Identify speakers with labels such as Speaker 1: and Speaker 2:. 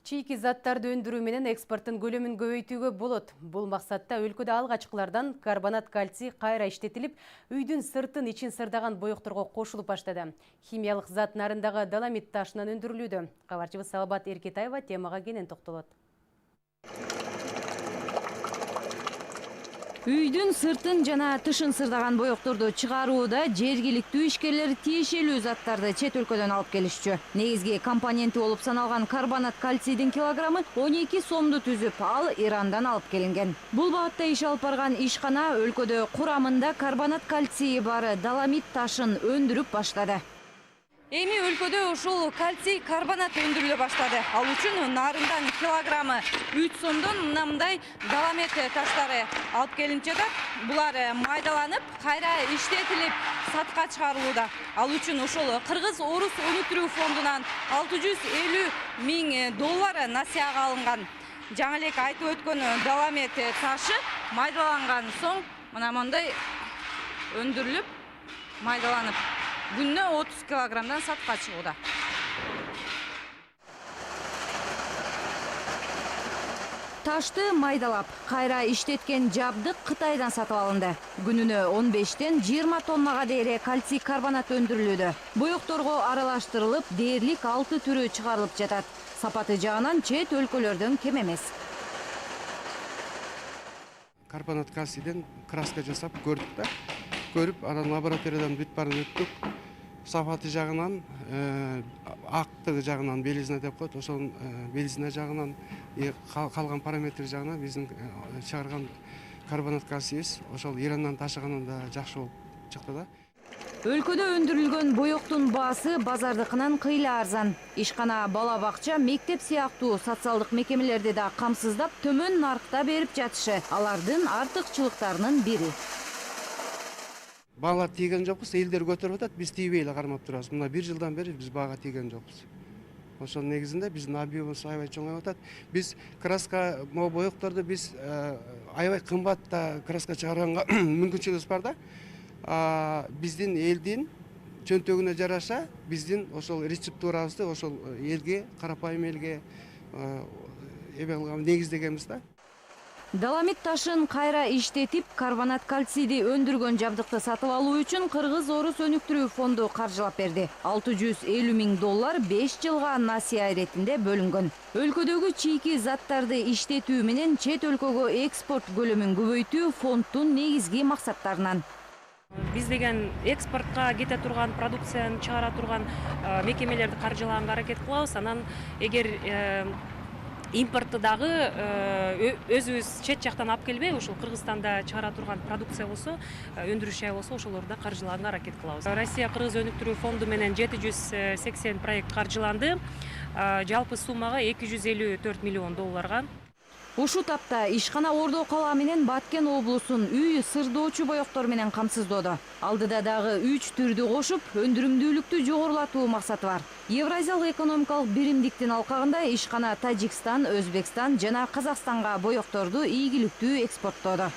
Speaker 1: Чийки заттарды өндүрүү менен экспорттун көлөмүн көбөйтүүгө болот. Бул максатта өлкөдө алгачкылардан карбонат кальций кайра иштетилип, үйдүн сыртын ичин сырдаган боекторго кошулуп баштады. Химиялык зат нарындагы доломит ташынан өндүрүлүүдө. Кабарчыбыз Салабат Эркетаева темага кенен токтолот.
Speaker 2: Үйдүн сыртын жана тышын сырдаган боекторду чыгарууда жергиликтүү ишкерлер тиешелүү заттарды чет өлкөдөн алып келишчү. Негизги компоненти болуп саналган карбонат кальцийдин килограммы 12 сомду түзүп, ал Ирандан алып келинген. Бул багытта иш алып барган ишкана өлкөдө курамында карбонат кальцийи бар доломит ташын өндүрүп баштады. Эми өлкөдө ушул кальций карбонат өндүрүлө баштады. Ал үчүн нарындан килограммы 3 сомдон мындай доломит таштары алып келинип жатат. Булар майдаланып, кайра иштетилип сатка чыгарылууда. Ал үчүн ушул Кыргыз Орус өнүктүрүү фондунан $650 000 насыяга алынган. Жаңы элек айтып өткөн доломит ташы майдаланган соң мына мондай өндүрүлүп, майдаланып күнүнө 30 килограммдан сатка чыгууда. Ташты майдалап, кайра иштеткен жабдык Кытайдан сатып алынды. Күнүнө 15-тен 20 тоннага дейре кальций карбонат өндүрүлүүдө. Боекторго аралаштырылып, дээрлик 6 түрү чыгарылып жатат. Сапаты жагынан чет өлкөлөрдөн кем эмес.
Speaker 3: Карбонат кальцийден краска жасап көрдүк да. Көрүп, анан лабораториядан бүт барын өттүк. Сапаты жагынан, актыгы жагынан, белизина деп коет, ошол белизина жагынан, калган параметр жагынан биздин чыгарган карбонат кальцийбиз ошол Ирандан ташыгандан да жакшы болуп чыкты да.
Speaker 2: Өлкөдө өндүрүлгөн боектун баасы базардыкынан кыйла арзан. Ишкана, бала бакча, мектеп сыяктуу социалдык мекемелерди да камсыздап, төмөн наркта берип жатышы алардын артыкчылыктарынын бири.
Speaker 3: Баага тийген жокпуз, элдер көтөрүп атат, биз тийбей эле кармап турабыз. Мына 1 жылдан бери биз баага тийген жокпуз. Ошол негизинде биздин объемибиз аябай чоңоюп атат. Биз краска боекторду биз аябай кымбатта краска чыгарганга мүмкүнчүлүгүбүз бар да. Биздин элдин чөнтөгүнө жараша биздин ошол рецептурабызды ошол элге, карапайым элге эме кылган негиздегенбиз да.
Speaker 2: Доломит ташын кайра иштетип, карбонат кальцийди өндүргөн жабдыкты сатып алуу үчүн Кыргыз Орус өнүктүрүү фонду каржылап берди. $650 000 5 жылга насыя иретинде бөлүнгөн. Өлкөдөгү чийки заттарды иштетүү менен чет өлкөгө экспорт көлөмүн көбөйтүү фонддун негизги максаттарынан.
Speaker 4: Биз деген экспортко кете турган, продукцияны чыгара турган мекемелерди каржылаганга аракет кылабыз. Анан эгер импортты дагы өзүбүз чет жактан алып келбей, ушул Кыргызстанда чыгара турган продукция болсо, өндүрүш жай болсо, ошолорду каржылаганга аракет кылабыз. Россия Кыргыз өнүктүрүү фонду менен 780 проект каржыланды. Жалпы суммага $254 миллион.
Speaker 2: Ушу тапта ишкана Ордо кала менен Баткен облусун үй сырдоочу боектор менен камсыздоодо. Алдыда дагы 3 түрдү кошуп, өндүрүмдүүлүктү жогорулатуу максаты бар. Евразиялык экономикалык биримдиктин алкагында ишкана Тажикстан, Өзбекстан жана Казакстанга боекторду ийгиликтүү экспорттоодо.